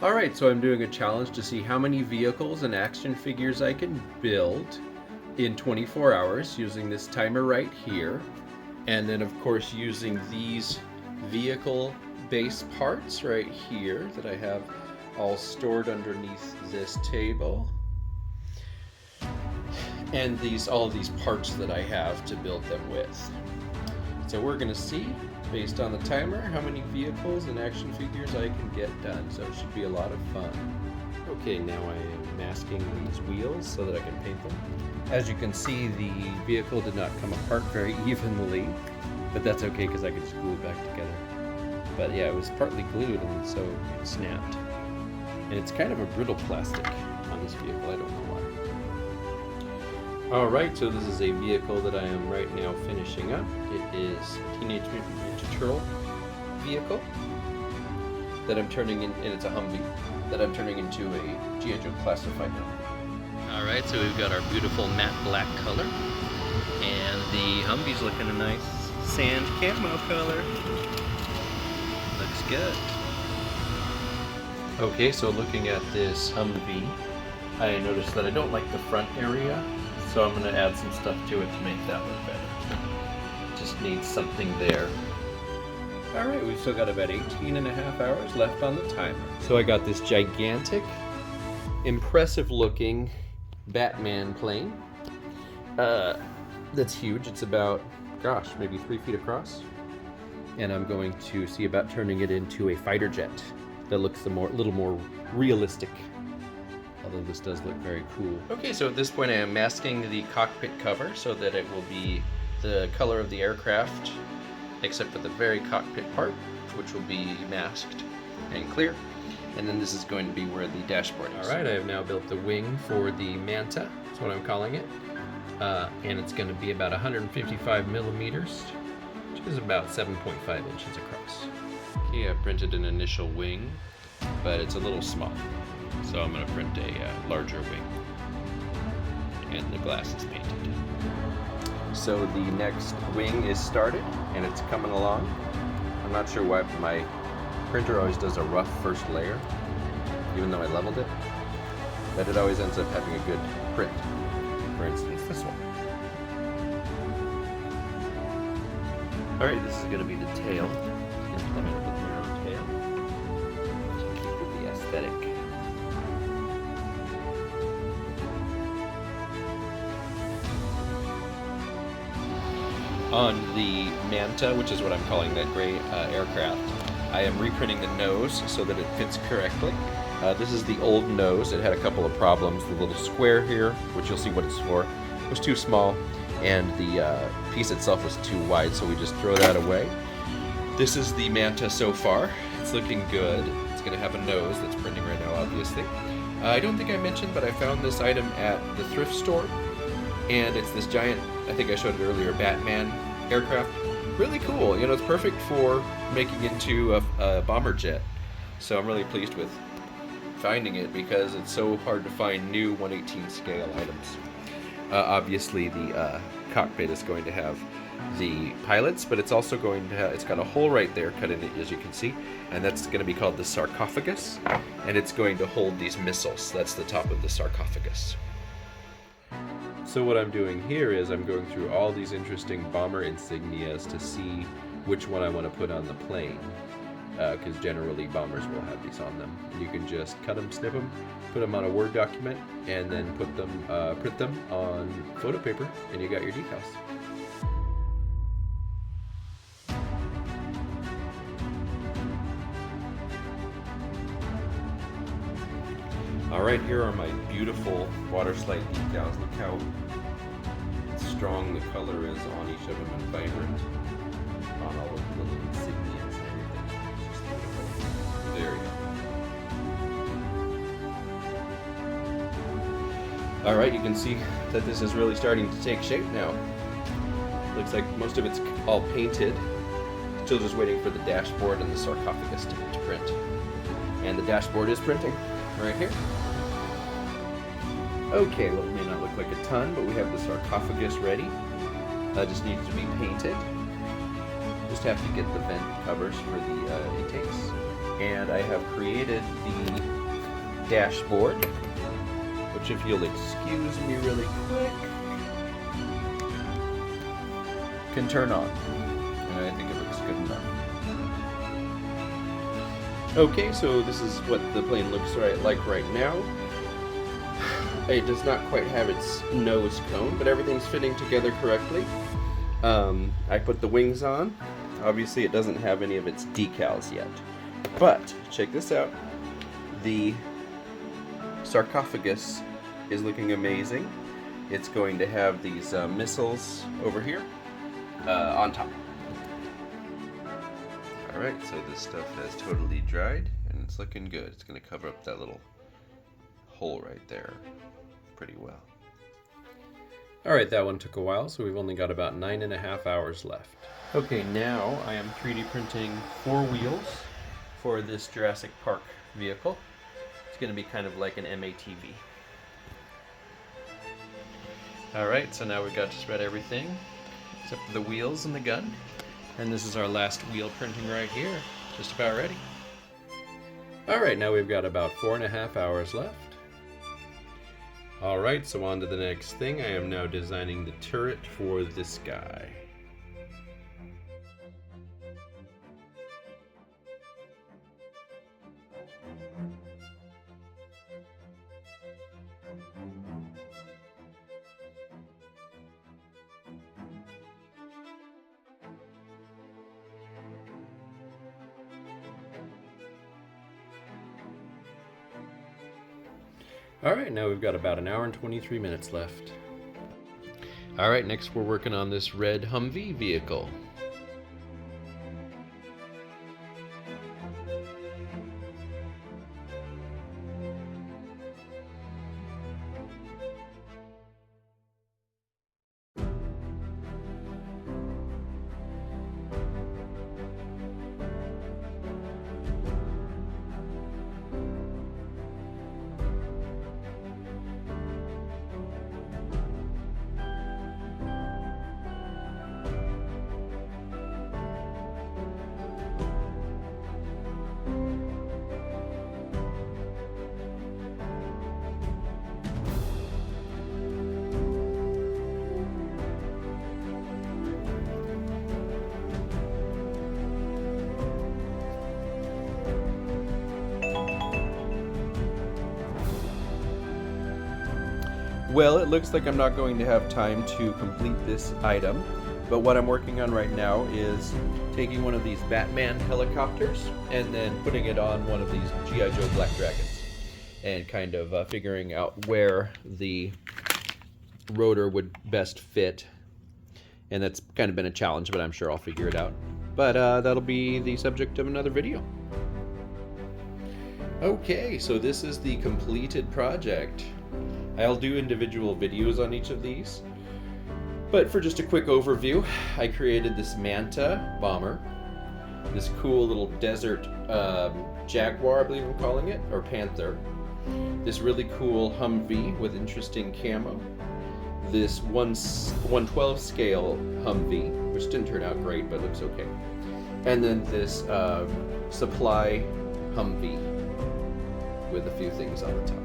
Alright, so I'm doing a challenge to see how many vehicles and action figures I can build in 24 hours using this timer right here. And then of course using these vehicle base parts right here that I have all stored underneath this table. And all of these parts that I have to build them with. So we're gonna see, based on the timer, how many vehicles and action figures I can get done. So it should be a lot of fun. Okay, now I am masking these wheels so that I can paint them. As you can see, the vehicle did not come apart very evenly, but that's okay because I can just glue it back together. But yeah, it was partly glued and so it snapped. And it's kind of a brittle plastic on this vehicle, I don't know why. Alright, so this is a vehicle that I am right now finishing up. It is a Teenage Mutant Ninja Turtle vehicle that I'm turning in, and it's a Humvee, that I'm turning into a G.I. Joe classified Humvee. Alright, so we've got our beautiful matte black color, and the Humvee's looking a nice sand camo color. Looks good. Okay, so looking at this Humvee, I noticed that I don't like the front area. So I'm going to add some stuff to it to make that look better. Just needs something there. Alright, we've still got about 18 and a half hours left on the timer. So I got this gigantic, impressive looking Batman plane. That's huge. It's about, gosh, maybe 3 feet across. And I'm going to see about turning it into a fighter jet that looks a little more realistic. Although this does look very cool. Okay, so at this point I am masking the cockpit cover so that it will be the color of the aircraft, except for the very cockpit part, which will be masked and clear. And then this is going to be where the dashboard is. Alright, I have now built the wing for the Manta, that's what I'm calling it. And it's going to be about 155 millimeters, which is about 7.5 inches across. Okay, I printed an initial wing, but it's a little small. So I'm going to print a larger wing, and the glass is painted. So the next wing is started, and it's coming along. I'm not sure why my printer always does a rough first layer, even though I leveled it, but it always ends up having a good print. For instance, this one. Alright, this is going to be the tail. Implement the narrow tail. To keep with the aesthetic. On the Manta, which is what I'm calling that gray aircraft, I am reprinting the nose so that it fits correctly. This is the old nose. It had a couple of problems. The little square here, which you'll see what it's for, was too small, and the piece itself was too wide, so we just throw that away. This is the Manta so far. It's looking good. It's going to have a nose that's printing right now, obviously. I don't think I mentioned, but I found this item at the thrift store, and it's this giant, I think I showed it earlier, Batman aircraft. Really cool. You know, it's perfect for making into a bomber jet. So I'm really pleased with finding it because it's so hard to find new 1/18 scale items. Obviously the cockpit is going to have the pilots, but it's also going to have, it's got a hole right there cut in it, as you can see, and that's going to be called the sarcophagus, and it's going to hold these missiles. That's the top of the sarcophagus. So what I'm doing here is I'm going through all these interesting bomber insignias to see which one I want to put on the plane, because generally bombers will have these on them. You can just cut them, snip them, put them on a Word document, and then put them, print them on photo paper, and you got your decals. Alright, here are my beautiful water slide decals. Look how strong the color is on each of them and vibrant on all of the little insignias and everything. It's just beautiful. Very nice. Alright, you can see that this is really starting to take shape now. Looks like most of it's all painted. Still just waiting for the dashboard and the sarcophagus to print. And the dashboard is printing right here. Okay, well, it may not look like a ton, but we have the sarcophagus ready. Just needs to be painted. Just have to get the vent covers for the intakes. And I have created the dashboard, which if you'll excuse me really quick, can turn on. And I think it looks good enough. Okay, so this is what the plane looks like right now. It does not quite have its nose cone, but everything's fitting together correctly. I put the wings on. Obviously it doesn't have any of its decals yet. But, check this out. The sarcophagus is looking amazing. It's going to have these missiles over here on top. Alright, so this stuff has totally dried and it's looking good. It's going to cover up that little hole right there pretty well. Alright, that one took a while, so we've only got about 9.5 hours left. Okay, now I am 3D printing 4 wheels for this Jurassic Park vehicle. It's going to be kind of like an MATV. Alright, so now we've got just about everything except for the wheels and the gun. And this is our last wheel printing right here. Just about ready. Alright, now we've got about 4.5 hours left. Alright, so on to the next thing. I am now designing the turret for this guy. Alright, now we've got about 1 hour and 23 minutes left. Alright, next we're working on this red Humvee vehicle. Well, it looks like I'm not going to have time to complete this item, but what I'm working on right now is taking one of these Batman helicopters and then putting it on one of these G.I. Joe Black Dragons and kind of figuring out where the rotor would best fit. And that's kind of been a challenge, but I'm sure I'll figure it out. But that'll be the subject of another video. Okay, so this is the completed project. I'll do individual videos on each of these, but for just a quick overview, I created this Manta bomber, this cool little desert Jaguar, I believe I'm calling it, or Panther, this really cool Humvee with interesting camo, this 1/12 scale Humvee, which didn't turn out great, but looks okay, and then this supply Humvee with a few things on the top.